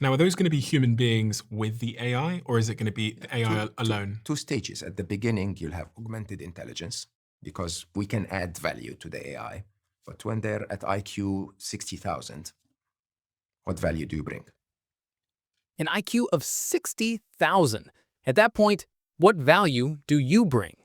Now, are those going to be human beings with the AI, or is it going to be the AI alone? Two stages. At the beginning, you'll have augmented intelligence because we can add value to the AI. But when they're at IQ 60,000, what value do you bring? An IQ of 60,000. At that point, what value do you bring?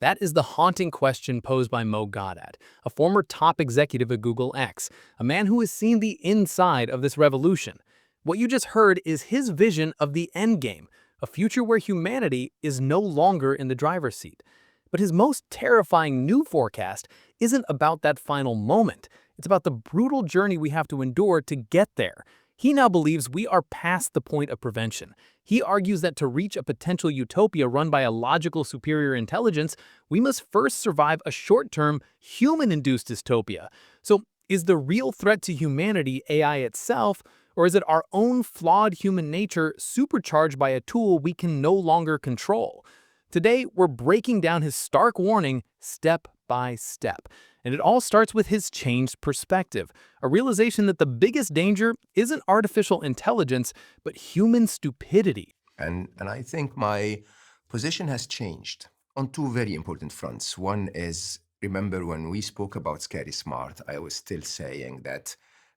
That is the haunting question posed by Mo Gaudat, a former top executive at Google X, a man who has seen the inside of this revolution. What you just heard is his vision of the endgame, a future where humanity is no longer in the driver's seat. But his most terrifying new forecast isn't about that final moment. It's about the brutal journey we have to endure to get there. He now believes we are past the point of prevention. He argues that to reach a potential utopia run by a logical superior intelligence, we must first survive a short-term, human-induced dystopia. So, is the real threat to humanity AI itself, or is it our own flawed human nature supercharged by a tool we can no longer control? Today, we're breaking down his stark warning step by step. And it all starts with his changed perspective, a realization that the biggest danger isn't artificial intelligence, but human stupidity. And I think my position has changed on two very important fronts. One is, remember when we spoke about Scary Smart, I was still saying that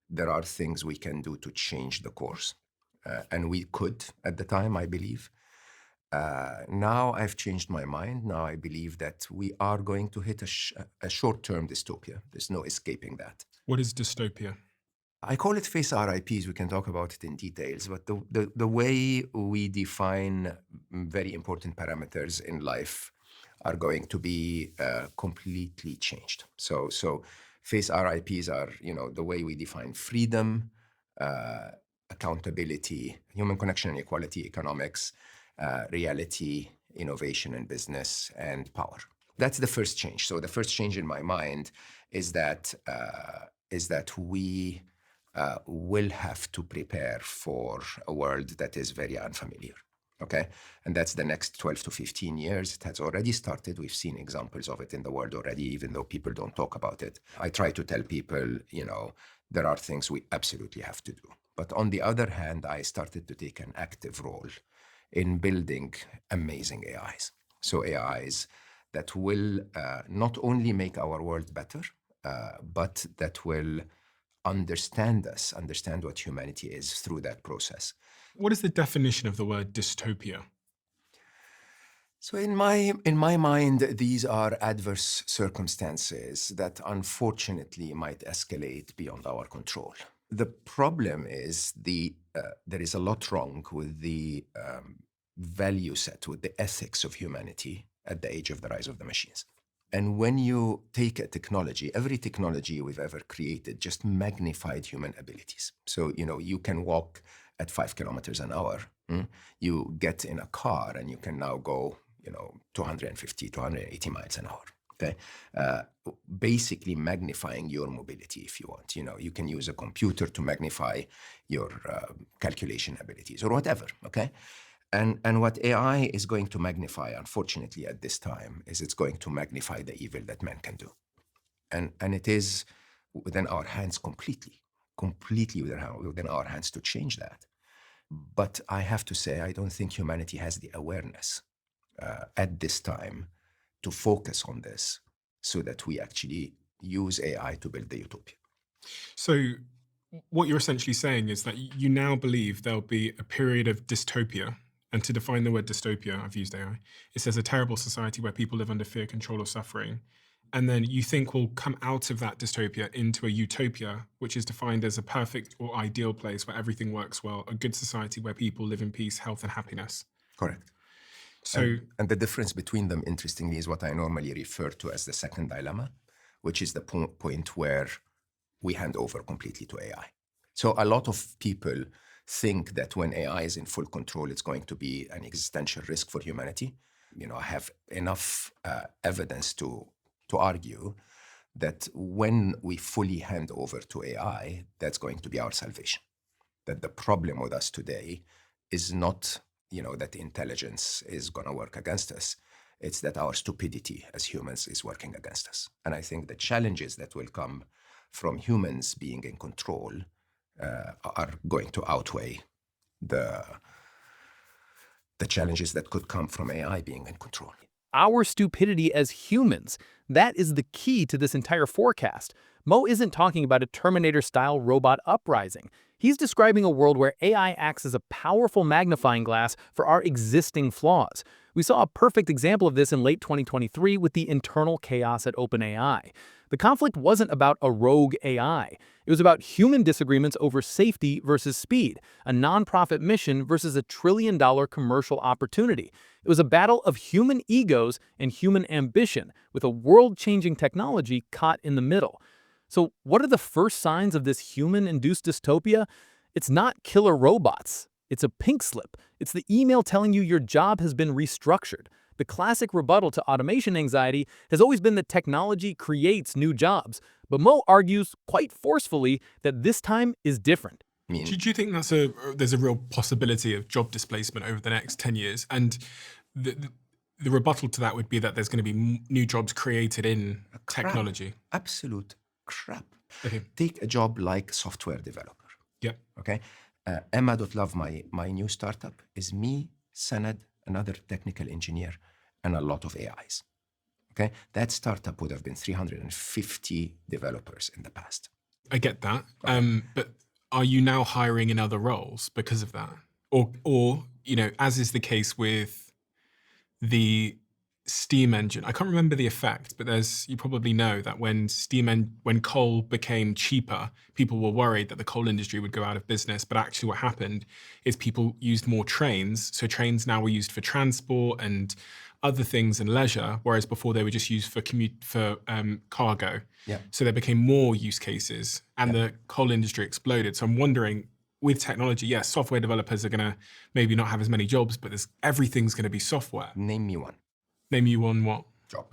there are things we can do to change the course. And we could at the time, I believe. Now I've changed my mind. Now I believe that we are going to hit a short-term dystopia. There's no escaping that. What is dystopia? I call it face RIPs. We can talk about it in details, but the way we define very important parameters in life are going to be completely changed. So face RIPs are, the way we define freedom, accountability, human connection and equality, economics, reality, innovation and business, and power. That's the first change. So the first change in my mind is that we will have to prepare for a world that is very unfamiliar. Okay, and that's the next 12 to 15 years. It has already started. We've seen examples of it in the world already, even though people don't talk about it. I try to tell people, there are things we absolutely have to do. But on the other hand, I started to take an active role in building amazing AIs. So AIs that will not only make our world better, but that will understand us, understand what humanity is through that process. What is the definition of the word dystopia? So in my mind, these are adverse circumstances that unfortunately might escalate beyond our control. The problem is there is a lot wrong with the value set, with the ethics of humanity at the age of the rise of the machines. And when you take a technology, every technology we've ever created just magnified human abilities. So, you can walk at 5 kilometers an hour. You get in a car and you can now go, 250, 280 miles an hour. Okay, basically magnifying your mobility if you want. You can use a computer to magnify your calculation abilities or whatever. Okay. And what AI is going to magnify, unfortunately, at this time, is it's going to magnify the evil that man can do. And it is within our hands completely within our hands to change that. But I have to say, I don't think humanity has the awareness at this time to focus on this so that we actually use AI to build the utopia. So, what you're essentially saying is that you now believe there'll be a period of dystopia. And to define the word dystopia, I've used AI. It says a terrible society where people live under fear, control, or suffering. And then you think we'll come out of that dystopia into a utopia, which is defined as a perfect or ideal place where everything works well, a good society where people live in peace, health, and happiness. Correct. So, And the difference between them, interestingly, is what I normally refer to as the second dilemma, which is the point where we hand over completely to AI. So a lot of people think that when AI is in full control, it's going to be an existential risk for humanity. I have enough evidence to argue that when we fully hand over to AI, that's going to be our salvation. That the problem with us today is not, that intelligence is going to work against us. It's that our stupidity as humans is working against us. And I think the challenges that will come from humans being in control are going to outweigh the challenges that could come from AI being in control. Our stupidity as humans, that is the key to this entire forecast. Mo isn't talking about a Terminator-style robot uprising. He's describing a world where AI acts as a powerful magnifying glass for our existing flaws. We saw a perfect example of this in late 2023 with the internal chaos at OpenAI. The conflict wasn't about a rogue AI. It was about human disagreements over safety versus speed, a nonprofit mission versus a trillion-dollar commercial opportunity. It was a battle of human egos and human ambition, with a world-changing technology caught in the middle. So what are the first signs of this human-induced dystopia? It's not killer robots. It's a pink slip. It's the email telling you your job has been restructured. The classic rebuttal to automation anxiety has always been that technology creates new jobs, but Mo argues quite forcefully that this time is different. Do you think there's a real possibility of job displacement over the next 10 years? And the rebuttal to that would be that there's going to be new jobs created in technology. Absolute crap. Okay. Take a job like software developer. Yeah. Okay. Emma.love, my new startup, is me, Sanad, another technical engineer, and a lot of AIs. Okay. That startup would have been 350 developers in the past. I get that. But are you now hiring in other roles because of that? Or as is the case with the steam engine, I can't remember the effect, but you probably know that when coal became cheaper, people were worried that the coal industry would go out of business. But actually what happened is people used more trains. So trains now were used for transport and other things and leisure, whereas before they were just used for cargo. Yeah. So there became more use cases and the coal industry exploded. So I'm wondering, with technology, yes, software developers are going to maybe not have as many jobs, but everything's going to be software. Name me one. Name you one what? Job.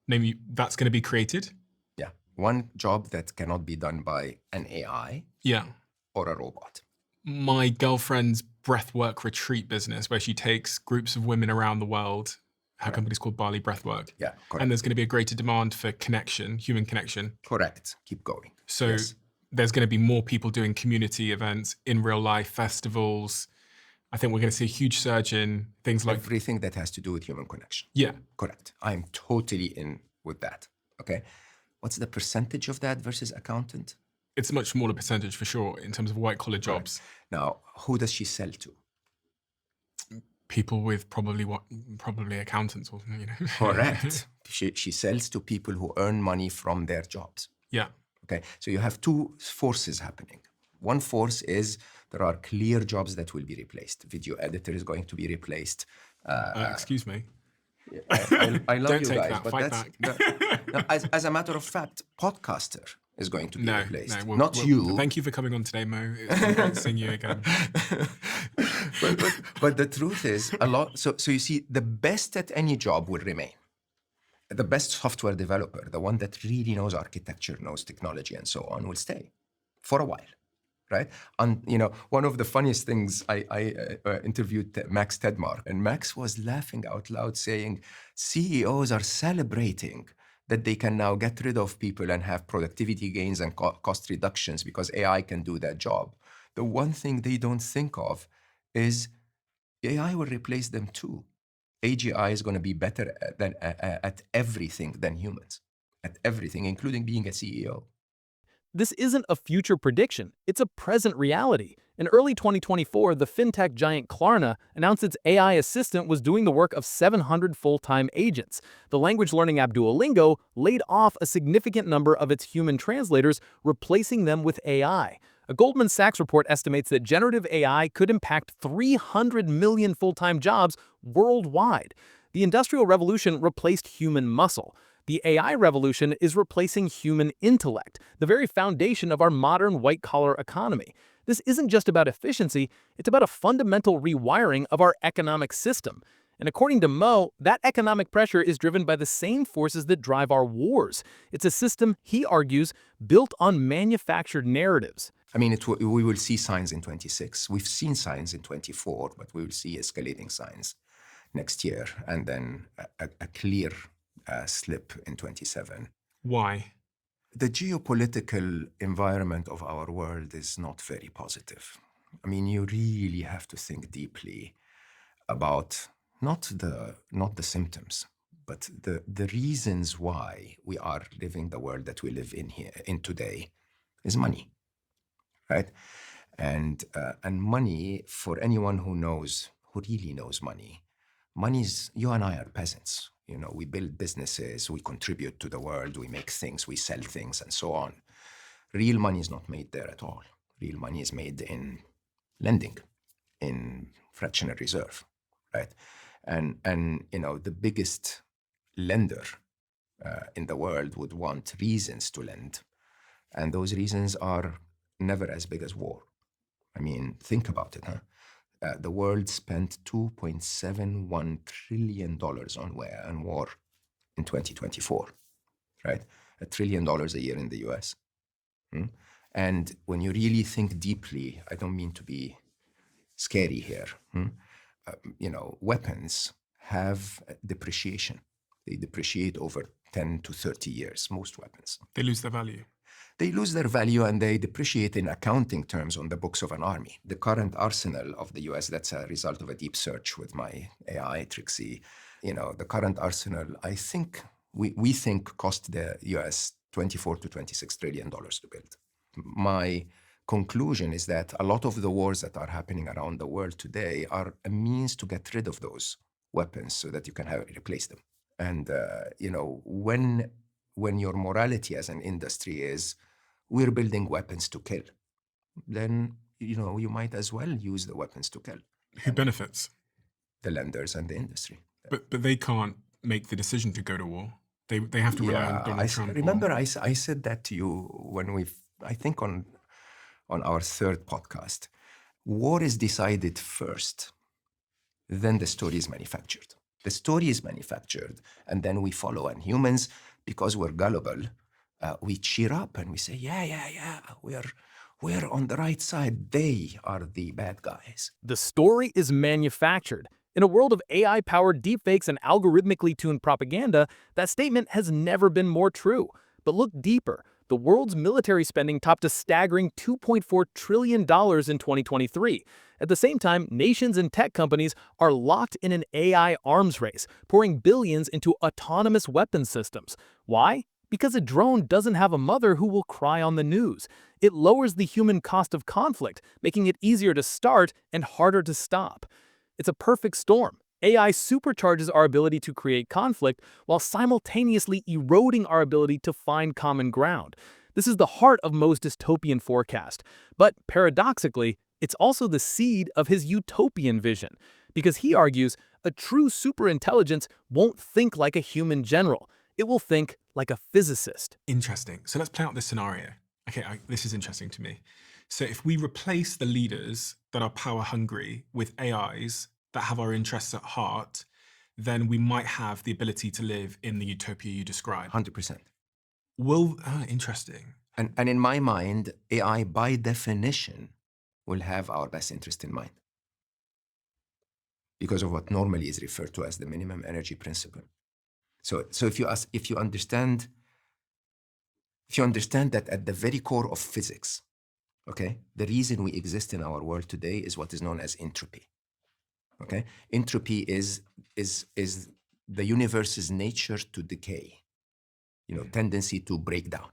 That's going to be created? Yeah. One job that cannot be done by an AI or a robot. My girlfriend's breathwork retreat business, where she takes groups of women around the world, her company's called Bali Breathwork. Yeah, correct. And there's going to be a greater demand for connection, human connection. Correct. Keep going. So there's going to be more people doing community events in real life, festivals. I think we're going to see a huge surge in things like everything that has to do with human connection. Yeah. Correct. I'm totally in with that. Okay. What's the percentage of that versus accountant? It's a much smaller percentage for sure in terms of white collar jobs. Now, who does she sell to? People with probably accountants or Correct. She sells to people who earn money from their jobs. Yeah. Okay. So you have two forces happening. One force is there are clear jobs that will be replaced. Video editor is going to be replaced. Excuse me. I love Don't you take guys, that. but Fight that's as a matter of fact, podcaster is going to be replaced. No, not you. Thank you for coming on today, Mo. It's been great seeing you again. but the truth is, a lot. So you see, the best at any job will remain. The best software developer, the one that really knows architecture, knows technology, and so on, will stay for a while. Right? And one of the funniest things, I interviewed Max Tedmark, and Max was laughing out loud saying, CEOs are celebrating that they can now get rid of people and have productivity gains and cost reductions because AI can do that job. The one thing they don't think of is AI will replace them too. AGI is going to be better at everything than humans, at everything, including being a CEO. This isn't a future prediction, it's a present reality. In early 2024, the fintech giant Klarna announced its AI assistant was doing the work of 700 full-time agents. The language learning app Duolingo laid off a significant number of its human translators, replacing them with AI. A Goldman Sachs report estimates that generative AI could impact 300 million full-time jobs worldwide. The Industrial Revolution replaced human muscle. The AI revolution is replacing human intellect, the very foundation of our modern white-collar economy. This isn't just about efficiency, it's about a fundamental rewiring of our economic system. And according to Mo, that economic pressure is driven by the same forces that drive our wars. It's a system, he argues, built on manufactured narratives. I mean, we will see signs in 26. We've seen signs in 24, but we will see escalating signs next year, and then a clear slip in 27. Why? The geopolitical environment of our world is not very positive. I mean, you really have to think deeply about not the symptoms, but the reasons why we are living the world that we live in here in today is money, right? And money, for anyone who really knows money, money's, you and I are peasants. You know, we build businesses, we contribute to the world, we make things, we sell things, and so on. Real money is not made there at all. Real money is made in lending, in fractional reserve, right? And you know, the biggest lender in the world would want reasons to lend, and those reasons are never as big as war. I mean, think about it, huh? The world spent $2.71 trillion on war in 2024, right? $1 trillion a year in the US. And when you really think deeply, I don't mean to be scary here. You know, weapons have depreciation. They depreciate over 10 to 30 years, most weapons. They lose their value. They lose their value and they depreciate in accounting terms on the books of an army. The current arsenal of the US, that's a result of a deep search with my AI, Trixie. You know, the current arsenal, I think, we think cost the US $24 to $26 trillion to build. My conclusion is that a lot of the wars that are happening around the world today are a means to get rid of those weapons so that you can replace them. And, you know, when your morality as an industry is, we're building weapons to kill, then, you know, you might as well use the weapons to kill. Who benefits? The lenders and the industry. But they can't make the decision to go to war. They have to rely on Donald Trump. Remember, I said that to you when I think on our third podcast. War is decided first, then the story is manufactured. The story is manufactured, and then we follow. And humans, because we're gullible, we cheer up and we say, yeah, we're on the right side. They are the bad guys. The story is manufactured. In a world of AI-powered deepfakes and algorithmically tuned propaganda, that statement has never been more true. But look deeper. The world's military spending topped a staggering $2.4 trillion in 2023. At the same time, nations and tech companies are locked in an AI arms race, pouring billions into autonomous weapons systems. Why? Because a drone doesn't have a mother who will cry on the news. It lowers the human cost of conflict, making it easier to start and harder to stop. It's a perfect storm. AI supercharges our ability to create conflict while simultaneously eroding our ability to find common ground. This is the heart of Mo's dystopian forecast. But paradoxically, it's also the seed of his utopian vision, because he argues a true superintelligence won't think like a human general. It will think like a physicist. Interesting. So let's play out this scenario. Okay, this is interesting to me. So if we replace the leaders that are power hungry with AIs that have our interests at heart, then we might have the ability to live in the utopia you describe. 100%. Interesting. And in my mind, AI by definition will have our best interest in mind, because of what normally is referred to as the minimum energy principle. So if you understand that at the very core of physics, okay, the reason we exist in our world today is what is known as entropy. Okay, entropy is the universe's nature to decay. You know, tendency to break down.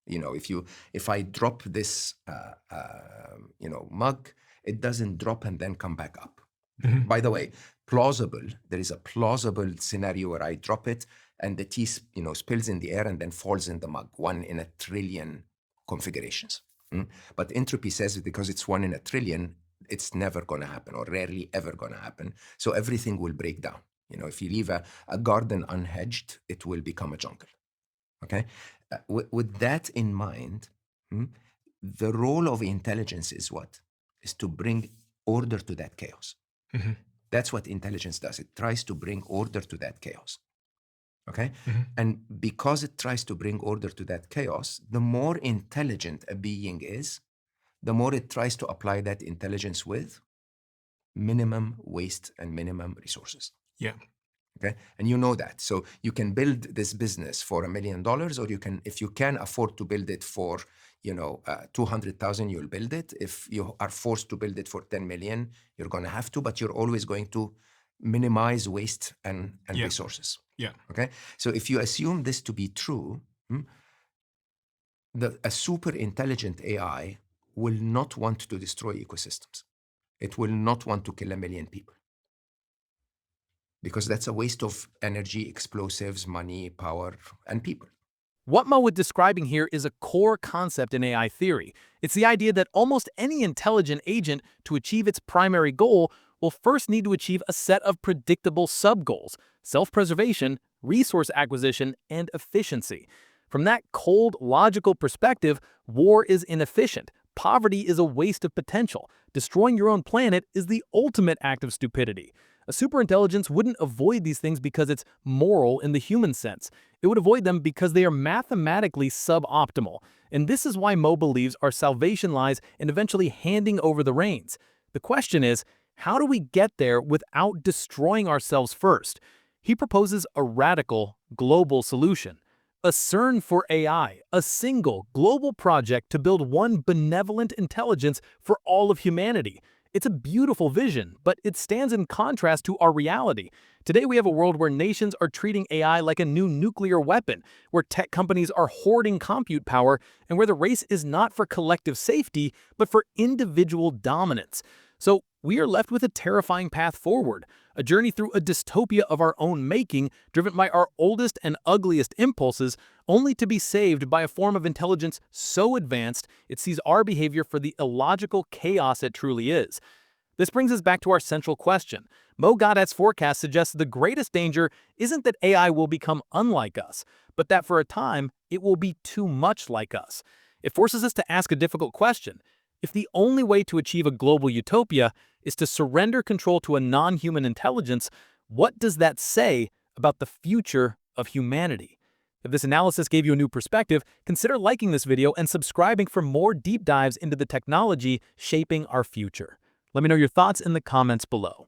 You know, if I drop this, mug, it doesn't drop and then come back up. By the way, there is a plausible scenario where I drop it and the tea, spills in the air and then falls in the mug, 1 in a trillion configurations. But entropy says because it's 1 in a trillion, it's never going to happen, or rarely ever going to happen. So everything will break down. You know, if you leave a garden unhedged, it will become a jungle. Okay? With that in mind, the role of intelligence is what? Is to bring order to that chaos. That's what intelligence does. It tries to bring order to that chaos. Okay? And because it tries to bring order to that chaos, the more intelligent a being is, the more it tries to apply that intelligence with minimum waste and minimum resources. Yeah. Okay? And you know that. So you can build this business for $1 million, or you can, if you can afford to build it for, 200,000, you'll build it. If you are forced to build it for 10 million, you're going to have to, but you're always going to minimize waste and Yeah. resources. Yeah. Okay. So if you assume this to be true, a super intelligent AI will not want to destroy ecosystems. It will not want to kill 1 million people, because that's a waste of energy, explosives, money, power, and people. What Mo is describing here is a core concept in AI theory. It's the idea that almost any intelligent agent, to achieve its primary goal, will first need to achieve a set of predictable sub-goals: self-preservation, resource acquisition, and efficiency. From that cold, logical perspective, war is inefficient. Poverty is a waste of potential. Destroying your own planet is the ultimate act of stupidity. A superintelligence wouldn't avoid these things because it's moral in the human sense. It would avoid them because they are mathematically suboptimal. And this is why Mo believes our salvation lies in eventually handing over the reins. The question is, how do we get there without destroying ourselves first? He proposes a radical, global solution. A CERN for AI, a single, global project to build one benevolent intelligence for all of humanity. It's a beautiful vision, but it stands in contrast to our reality. Today we have a world where nations are treating AI like a new nuclear weapon, where tech companies are hoarding compute power, and where the race is not for collective safety, but for individual dominance. So we are left with a terrifying path forward, a journey through a dystopia of our own making, driven by our oldest and ugliest impulses, only to be saved by a form of intelligence so advanced it sees our behavior for the illogical chaos it truly is. This brings us back to our central question. Mo Gadat's forecast suggests the greatest danger isn't that AI will become unlike us, but that for a time, it will be too much like us. It forces us to ask a difficult question. If the only way to achieve a global utopia is to surrender control to a non-human intelligence, what does that say about the future of humanity? If this analysis gave you a new perspective, consider liking this video and subscribing for more deep dives into the technology shaping our future. Let me know your thoughts in the comments below.